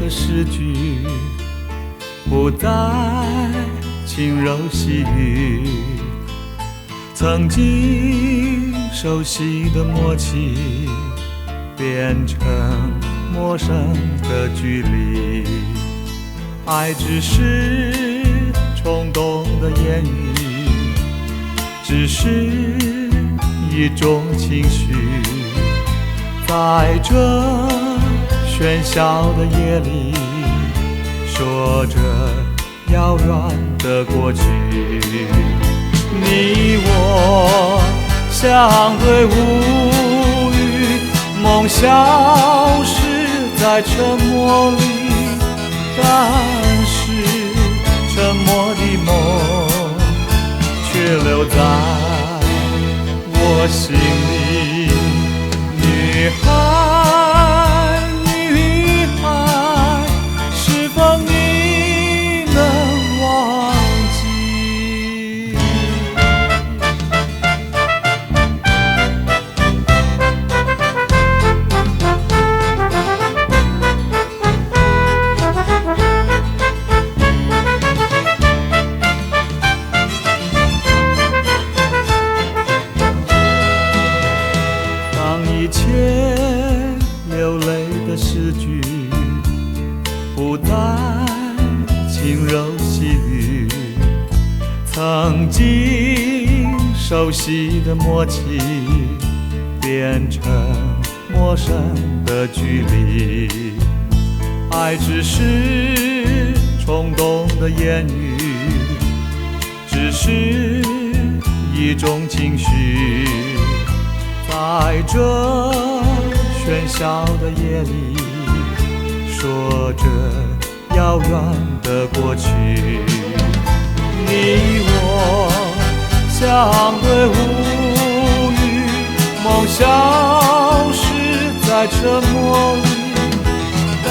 的诗句，不再轻柔细语，曾经熟悉的默契变成陌生的距离。爱只是冲动的言语，只是一种情绪，在这喧嚣的夜里，说着遥远的过去。你我相对无语，梦消失在沉默里，但是沉默的梦却留在我心里。女孩，女孩，是否你能忘记？一切流泪的诗句，不再轻柔细语，曾经熟悉的默契变成陌生的距离。爱只是冲动的言语，只是一种情绪，在这喧嚣的夜里，说着遥远的过去。你我相对无语，梦消失在沉默里，但